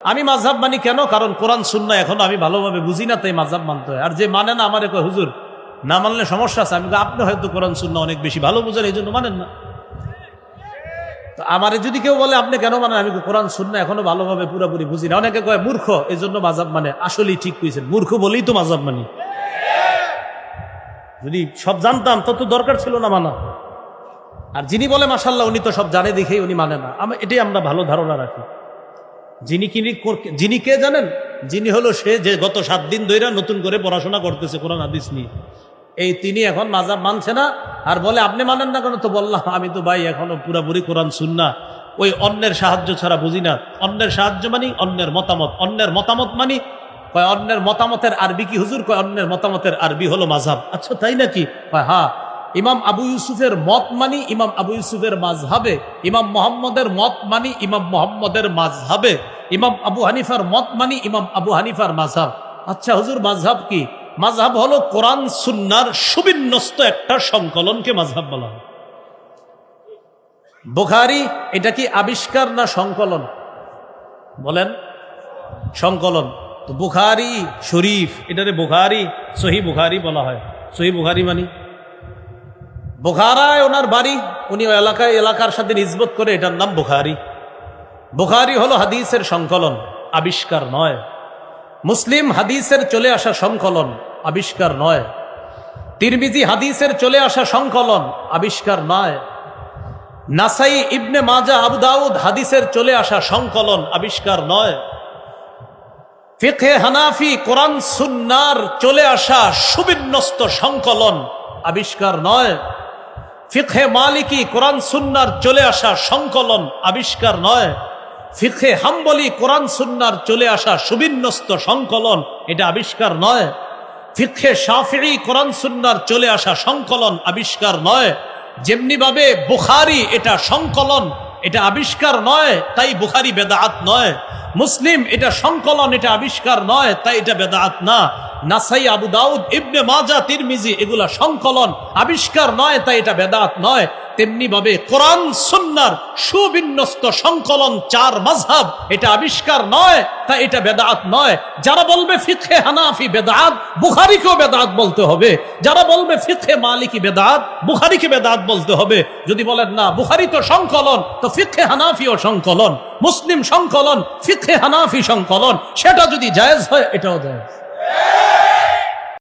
আমি মাযহাব মানি কেন? কারণ কোরআন সুন্নাহ এখনো আমি ভালোভাবে বুঝি না, তাই মাযহাব মানতে হয়। আর যে মানে না, আমারে কয় হুজুর না মানলে সমস্যা আছে। আমি আপনি হয়তো কোরআন সুন্নাহ অনেক বেশি ভালো বুঝেন, এই জন্য মানেন না। তো আমারে যদি কেউ বলে আপনি কেন মানেন, আমি কোরআন সুন্নাহ এখনো ভালোভাবে পুরোপুরি বুঝি না। অনেকে কয় মূর্খ, এই জন্য মাযহাব মানে। আসলেই ঠিক কইছেন, মূর্খ বলেই তো মাযহাব মানি। যদি সব জানতাম তত দরকার ছিল না মানা। আর যিনি বলে মাশাআল্লাহ উনি তো সব জানে দেখেই উনি মানে না, এটাই আমরা ভালো ধারণা রাখি। যিনি কে জানেন? যিনি হলো সে যে গত 7 দিন ধরে নতুন করে পড়াশোনা করতেছে কোরআন হাদিস নিয়ে, এই তিনি এখন মাযহাব মানছে না। আর বলে আপনি মানেন না কেন? তো বললাম আমি তো ভাই এখনো পুরাপুরি কোরআন সুন্নাহ ওই অন্যের সাহায্য ছাড়া বুঝি না। অন্যের সাহায্য মানি অন্যের মতামত, অন্যের মতামত মানি। কয় অন্যের মতামতের আরবি কি হুজুর? কয় অন্যের মতামতের আরবি হলো মাযহাব। আচ্ছা তাই নাকি? কয় হ্যাঁ। ইমাম আবু ইউসুফের মত মানি ইমাম আবু ইউসুফের মাযহাবে, ইমাম মুহাম্মদের মত মানি ইমাম মুহাম্মদের মাযহাবে, ইমাম আবু হানিফার মত মানি ইমাম আবু হানিফার মাযহাব। আচ্ছা হুজুর মাযহাব কি? মাযহাব হলো কোরআন সুন্নাহর সুবিন্যস্ত একটা সংকলনকে মাযহাব বলা হয়। বুখারী এটা কি আবিষ্কার না সংকলন? বলেন। সংকলন। তো বুখারী শরীফ এটারে বুখারী সহিহ বুখারী বলা হয়। সহিহ বুখারী মানি বুখারায় ওনার বাড়ি, উনি এলাকার সাথে নিসবত করে এটার নাম বুখারী। বুখারী হলো হাদিসের সংকলন, আবিষ্কার নয়। মুসলিম হাদিসের চলে আসা সংকলন, আবিষ্কার নয়। তিরমিজি হাদিসের চলে আসা সংকলন, আবিষ্কার নয়। নাসাই ইবনে মাজা আবু দাউদ হাদিসের চলে আসা সংকলন, আবিষ্কার নয়। ফিকহে হানাফি কোরআন সুন্নাহর চলে আসা সুবিন্যস্ত সংকলন, আবিষ্কার নয়। ফিকহে মালিকি কোরআন সুন্নাহর চলে আসা সংকলন, আবিষ্কার নয়। ফিকহে হাম্বলি কোরআন সুন্নাহর চলে আসা সুবিন্যস্ত সংকলন, এটা আবিষ্কার নয়। ফিকহে শাফিঈ কোরআন সুন্নাহর চলে আসা সংকলন, আবিষ্কার নয়। যেমনি ভাবে বুখারী এটা সংকলন, এটা আবিষ্কার নয়, তাই বুখারী বেদাত নয়। মুসলিম এটা সংকলন, এটা আবিষ্কার নয়, তাই এটা বেদাত না। নাসাই আবু দাউদ ইবনে মাজা তিরমিজি এগুলা সংকলন, আবিষ্কার নয়, তাই এটা বেদাত নয়। তেমনি ভাবে কোরআন সুন্নাহর সুবিন্যস্ত সংকলন 4 মাযহাব, এটা আবিষ্কার নয়, তাই এটা বেদাত নয়। যারা বলবে ফিকহে হানাফি বেদাত, বুখারীকেও বেদাত বলতে হবে। যারা বলবে ফিকহে মালিকি বেদাত, বুখারীকে বেদাত বলতে হবে। যদি বলেন না বুখারী তো সংকলন, তো ফিকহে হানাফিও সংকলন, মুসলিম সংকলন, ফিকহে হানাফি সংকলন, সেটা যদি জায়েজ হয় এটাও জায়েজ।